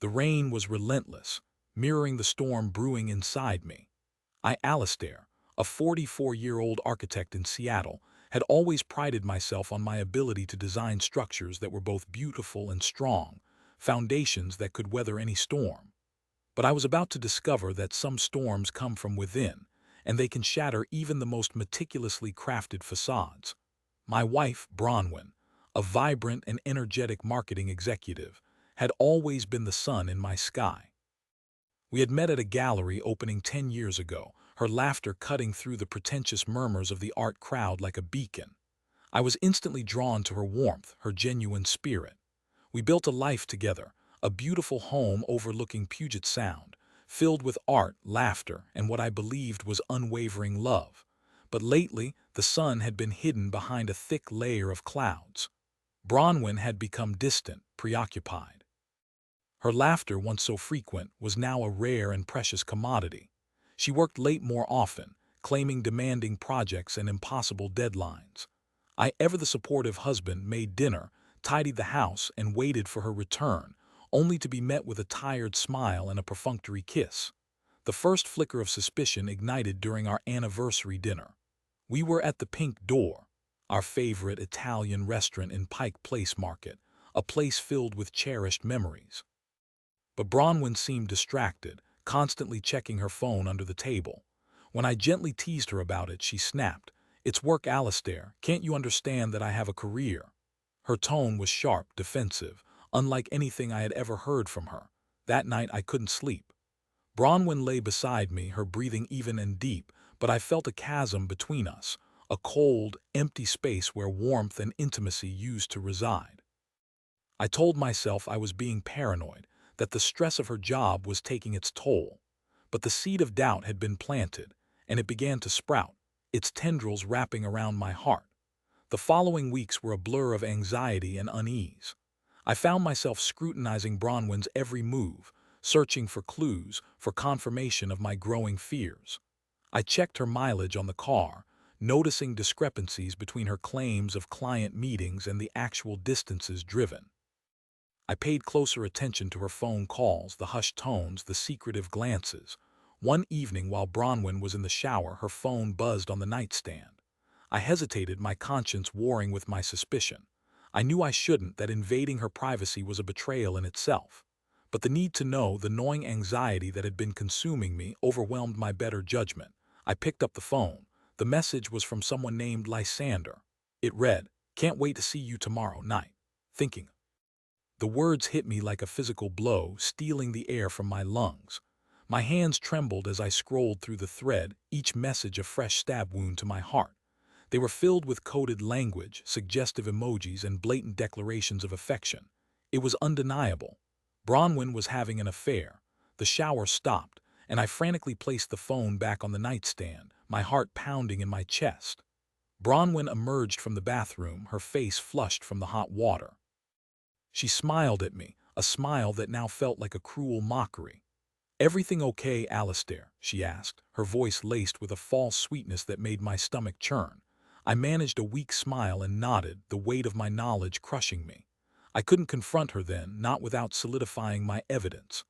The rain was relentless, mirroring the storm brewing inside me. Alistair, a 44-year-old architect in Seattle, had always prided myself on my ability to design structures that were both beautiful and strong, foundations that could weather any storm. But I was about to discover that some storms come from within, and they can shatter even the most meticulously crafted facades. My wife, Bronwyn, a vibrant and energetic marketing executive, had always been the sun in my sky. We had met at a gallery opening 10 years ago, her laughter cutting through the pretentious murmurs of the art crowd like a beacon. I was instantly drawn to her warmth, her genuine spirit. We built a life together, a beautiful home overlooking Puget Sound, filled with art, laughter, and what I believed was unwavering love. But lately, the sun had been hidden behind a thick layer of clouds. Bronwyn had become distant, preoccupied. Her laughter, once so frequent, was now a rare and precious commodity. She worked late more often, claiming demanding projects and impossible deadlines. I, ever the supportive husband, made dinner, tidied the house, and waited for her return, only to be met with a tired smile and a perfunctory kiss. The first flicker of suspicion ignited during our anniversary dinner. We were at the Pink Door, our favorite Italian restaurant in Pike Place Market, a place filled with cherished memories. But Bronwyn seemed distracted, constantly checking her phone under the table. When I gently teased her about it, she snapped, "It's work, Alistair. Can't you understand that I have a career?" Her tone was sharp, defensive, unlike anything I had ever heard from her. That night I couldn't sleep. Bronwyn lay beside me, her breathing even and deep, but I felt a chasm between us, a cold, empty space where warmth and intimacy used to reside. I told myself I was being paranoid, that the stress of her job was taking its toll. But the seed of doubt had been planted, and it began to sprout, its tendrils wrapping around my heart. The following weeks were a blur of anxiety and unease. I found myself scrutinizing Bronwyn's every move, searching for clues, for confirmation of my growing fears. I checked her mileage on the car, noticing discrepancies between her claims of client meetings and the actual distances driven. I paid closer attention to her phone calls, the hushed tones, the secretive glances. One evening while Bronwyn was in the shower, her phone buzzed on the nightstand. I hesitated, my conscience warring with my suspicion. I knew I shouldn't, that invading her privacy was a betrayal in itself. But the need to know, the gnawing anxiety that had been consuming me, overwhelmed my better judgment. I picked up the phone. The message was from someone named Lysander. It read, "Can't wait to see you tomorrow night." Thinking. The words hit me like a physical blow, stealing the air from my lungs. My hands trembled as I scrolled through the thread, each message a fresh stab wound to my heart. They were filled with coded language, suggestive emojis, and blatant declarations of affection. It was undeniable. Bronwyn was having an affair. The shower stopped, and I frantically placed the phone back on the nightstand, my heart pounding in my chest. Bronwyn emerged from the bathroom, her face flushed from the hot water. She smiled at me, a smile that now felt like a cruel mockery. "Everything okay, Alistair?" she asked, her voice laced with a false sweetness that made my stomach churn. I managed a weak smile and nodded, the weight of my knowledge crushing me. I couldn't confront her then, not without solidifying my evidence.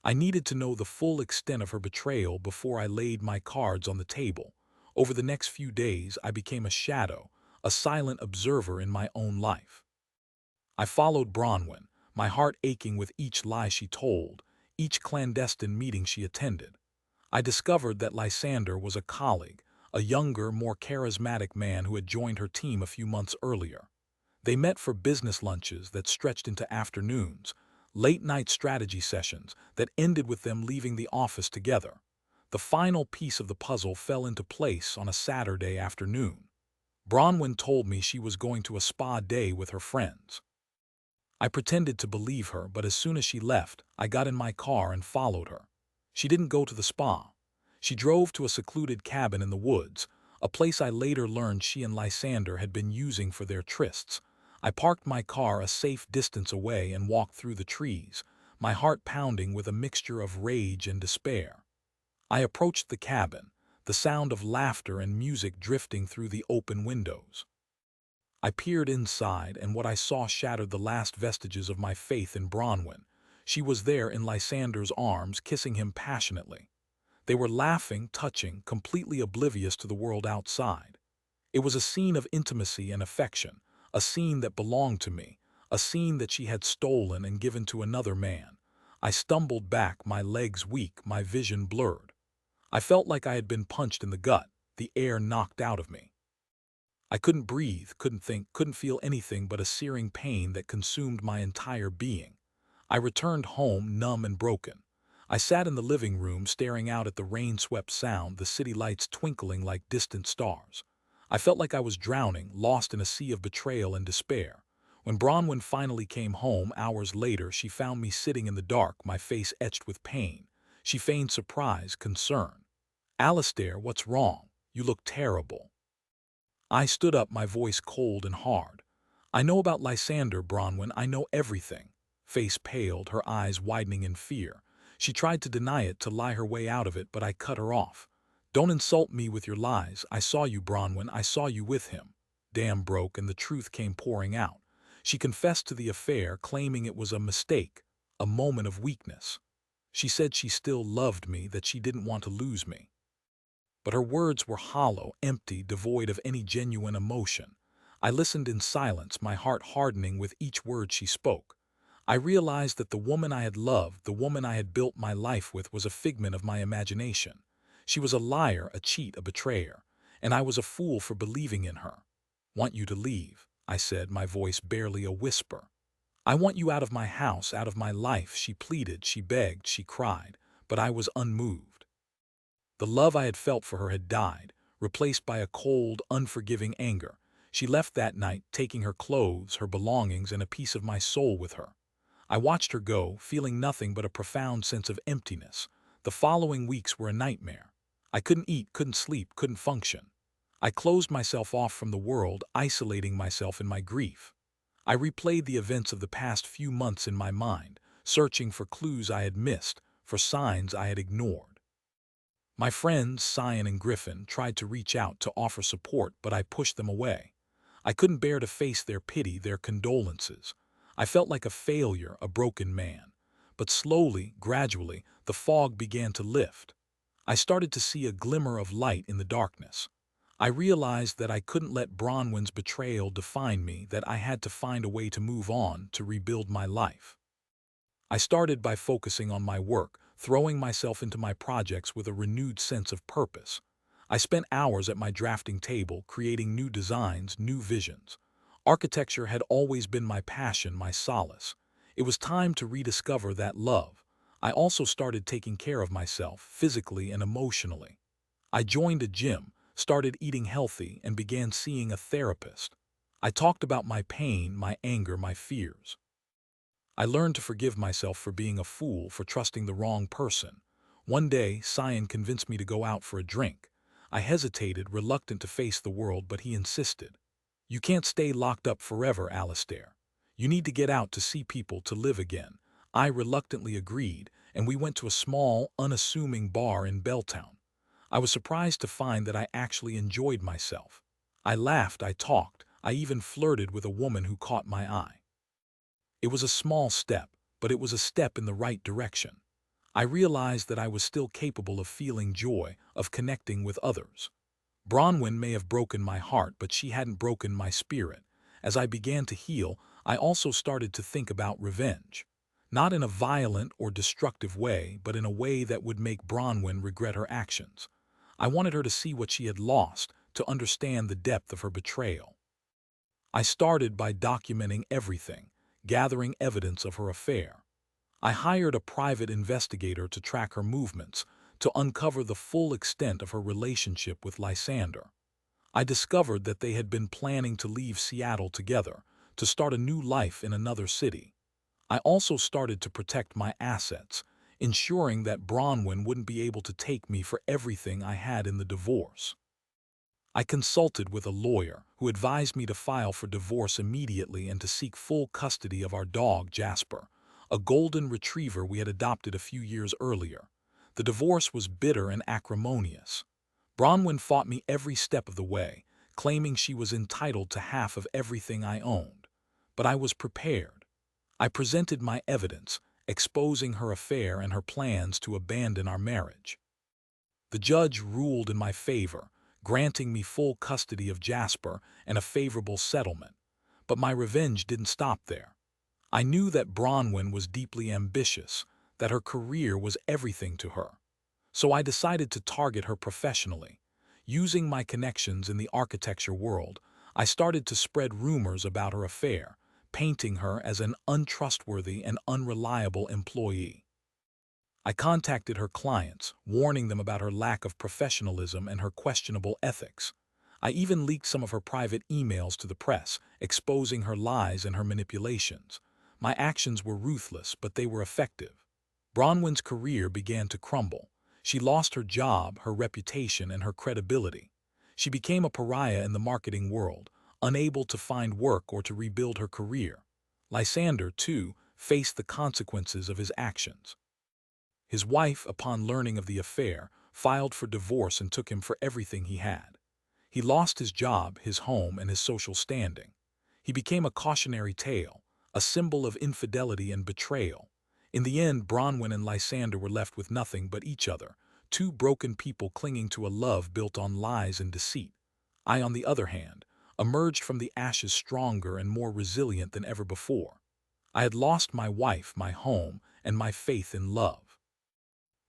I needed to know the full extent of her betrayal before I laid my cards on the table. Over the next few days, I became a shadow, a silent observer in my own life. I followed Bronwyn, my heart aching with each lie she told, each clandestine meeting she attended. I discovered that Lysander was a colleague, a younger, more charismatic man who had joined her team a few months earlier. They met for business lunches that stretched into afternoons, late-night strategy sessions that ended with them leaving the office together. The final piece of the puzzle fell into place on a Saturday afternoon. Bronwyn told me she was going to a spa day with her friends. I pretended to believe her, but as soon as she left, I got in my car and followed her. She didn't go to the spa. She drove to a secluded cabin in the woods, a place I later learned she and Lysander had been using for their trysts. I parked my car a safe distance away and walked through the trees, my heart pounding with a mixture of rage and despair. I approached the cabin, the sound of laughter and music drifting through the open windows. I peered inside, and what I saw shattered the last vestiges of my faith in Bronwyn. She was there in Lysander's arms, kissing him passionately. They were laughing, touching, completely oblivious to the world outside. It was a scene of intimacy and affection, a scene that belonged to me, a scene that she had stolen and given to another man. I stumbled back, my legs weak, my vision blurred. I felt like I had been punched in the gut, the air knocked out of me. I couldn't breathe, couldn't think, couldn't feel anything but a searing pain that consumed my entire being. I returned home, numb and broken. I sat in the living room, staring out at the rain-swept sound, the city lights twinkling like distant stars. I felt like I was drowning, lost in a sea of betrayal and despair. When Bronwyn finally came home, hours later, she found me sitting in the dark, my face etched with pain. She feigned surprise, concern. "Alistair, what's wrong? You look terrible." I stood up, my voice cold and hard. "I know about Lysander, Bronwyn, I know everything." Face paled, her eyes widening in fear. She tried to deny it, to lie her way out of it, but I cut her off. "Don't insult me with your lies. I saw you, Bronwyn, I saw you with him." Dam broke and the truth came pouring out. She confessed to the affair, claiming it was a mistake, a moment of weakness. She said she still loved me, that she didn't want to lose me. But her words were hollow, empty, devoid of any genuine emotion. I listened in silence, my heart hardening with each word she spoke. I realized that the woman I had loved, the woman I had built my life with, was a figment of my imagination. She was a liar, a cheat, a betrayer, and I was a fool for believing in her. "Want you to leave," I said, my voice barely a whisper. "I want you out of my house, out of my life," she pleaded, she begged, she cried, but I was unmoved. The love I had felt for her had died, replaced by a cold, unforgiving anger. She left that night, taking her clothes, her belongings, and a piece of my soul with her. I watched her go, feeling nothing but a profound sense of emptiness. The following weeks were a nightmare. I couldn't eat, couldn't sleep, couldn't function. I closed myself off from the world, isolating myself in my grief. I replayed the events of the past few months in my mind, searching for clues I had missed, for signs I had ignored. My friends, Cyan and Griffin, tried to reach out to offer support, but I pushed them away. I couldn't bear to face their pity, their condolences. I felt like a failure, a broken man. But slowly, gradually, the fog began to lift. I started to see a glimmer of light in the darkness. I realized that I couldn't let Bronwyn's betrayal define me, that I had to find a way to move on, to rebuild my life. I started by focusing on my work, throwing myself into my projects with a renewed sense of purpose. I spent hours at my drafting table, creating new designs, new visions. Architecture had always been my passion, my solace. It was time to rediscover that love. I also started taking care of myself, physically and emotionally. I joined a gym, started eating healthy, and began seeing a therapist. I talked about my pain, my anger, my fears. I learned to forgive myself for being a fool, for trusting the wrong person. One day, Cyan convinced me to go out for a drink. I hesitated, reluctant to face the world, but he insisted. "You can't stay locked up forever, Alistair. You need to get out, to see people, to live again." I reluctantly agreed, and we went to a small, unassuming bar in Belltown. I was surprised to find that I actually enjoyed myself. I laughed, I talked, I even flirted with a woman who caught my eye. It was a small step, but it was a step in the right direction. I realized that I was still capable of feeling joy, of connecting with others. Bronwyn may have broken my heart, but she hadn't broken my spirit. As I began to heal, I also started to think about revenge. Not in a violent or destructive way, but in a way that would make Bronwyn regret her actions. I wanted her to see what she had lost, to understand the depth of her betrayal. I started by documenting everything, gathering evidence of her affair. I hired a private investigator to track her movements, to uncover the full extent of her relationship with Lysander. I discovered that they had been planning to leave Seattle together, to start a new life in another city. I also started to protect my assets, ensuring that Bronwyn wouldn't be able to take me for everything I had in the divorce. I consulted with a lawyer who advised me to file for divorce immediately and to seek full custody of our dog, Jasper, a golden retriever we had adopted a few years earlier. The divorce was bitter and acrimonious. Bronwyn fought me every step of the way, claiming she was entitled to half of everything I owned. But I was prepared. I presented my evidence, exposing her affair and her plans to abandon our marriage. The judge ruled in my favor, granting me full custody of Jasper and a favorable settlement. But my revenge didn't stop there. I knew that Bronwyn was deeply ambitious, that her career was everything to her. So I decided to target her professionally. Using my connections in the architecture world, I started to spread rumors about her affair, painting her as an untrustworthy and unreliable employee. I contacted her clients, warning them about her lack of professionalism and her questionable ethics. I even leaked some of her private emails to the press, exposing her lies and her manipulations. My actions were ruthless, but they were effective. Bronwyn's career began to crumble. She lost her job, her reputation, and her credibility. She became a pariah in the marketing world, unable to find work or to rebuild her career. Lysander, too, faced the consequences of his actions. His wife, upon learning of the affair, filed for divorce and took him for everything he had. He lost his job, his home, and his social standing. He became a cautionary tale, a symbol of infidelity and betrayal. In the end, Bronwyn and Lysander were left with nothing but each other, two broken people clinging to a love built on lies and deceit. I, on the other hand, emerged from the ashes stronger and more resilient than ever before. I had lost my wife, my home, and my faith in love.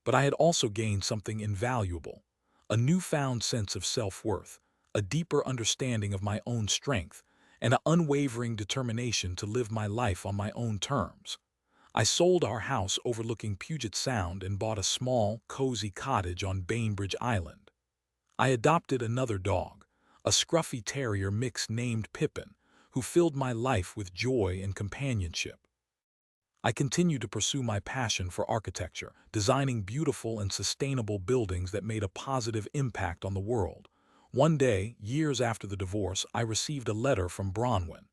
But I had also gained something invaluable, a newfound sense of self-worth, a deeper understanding of my own strength, and an unwavering determination to live my life on my own terms. I sold our house overlooking Puget Sound and bought a small, cozy cottage on Bainbridge Island. I adopted another dog, a scruffy terrier mix named Pippin, who filled my life with joy and companionship. I continued to pursue my passion for architecture, designing beautiful and sustainable buildings that made a positive impact on the world. One day, years after the divorce, I received a letter from Bronwyn.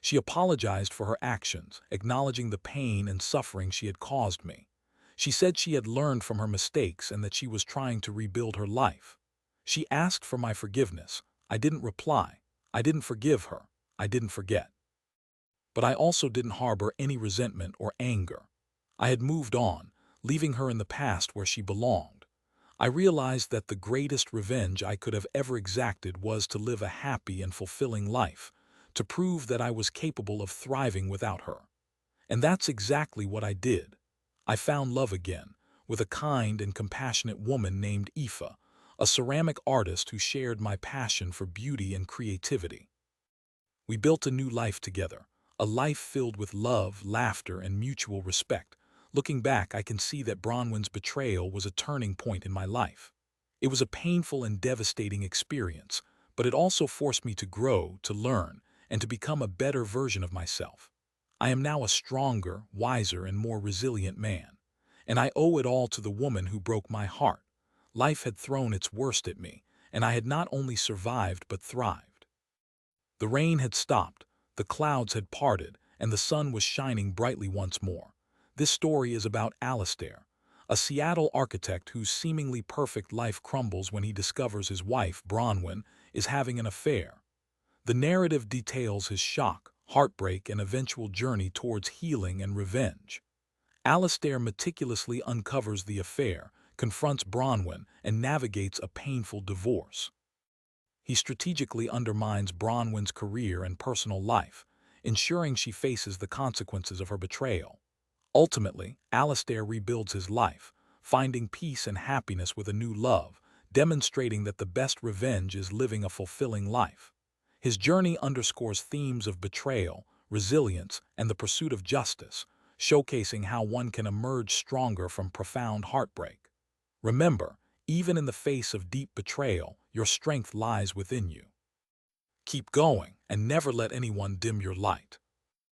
She apologized for her actions, acknowledging the pain and suffering she had caused me. She said she had learned from her mistakes and that she was trying to rebuild her life. She asked for my forgiveness. I didn't reply. I didn't forgive her. I didn't forget. But I also didn't harbor any resentment or anger. I had moved on, leaving her in the past where she belonged. I realized that the greatest revenge I could have ever exacted was to live a happy and fulfilling life, to prove that I was capable of thriving without her. And that's exactly what I did. I found love again, with a kind and compassionate woman named Aoife, a ceramic artist who shared my passion for beauty and creativity. We built a new life together, a life filled with love, laughter, and mutual respect. Looking back, I can see that Bronwyn's betrayal was a turning point in my life. It was a painful and devastating experience, but it also forced me to grow, to learn, and to become a better version of myself. I am now a stronger, wiser, and more resilient man. And I owe it all to the woman who broke my heart. Life had thrown its worst at me, and I had not only survived but thrived. The rain had stopped, the clouds had parted, and the sun was shining brightly once more. This story is about Alistair, a Seattle architect whose seemingly perfect life crumbles when he discovers his wife, Bronwyn, is having an affair. The narrative details his shock, heartbreak, and eventual journey towards healing and revenge. Alistair meticulously uncovers the affair, confronts Bronwyn, and navigates a painful divorce. He strategically undermines Bronwyn's career and personal life, ensuring she faces the consequences of her betrayal. Ultimately, Alistair rebuilds his life, finding peace and happiness with a new love, demonstrating that the best revenge is living a fulfilling life. His journey underscores themes of betrayal, resilience, and the pursuit of justice, showcasing how one can emerge stronger from profound heartbreak. Remember, even in the face of deep betrayal, your strength lies within you. Keep going and never let anyone dim your light.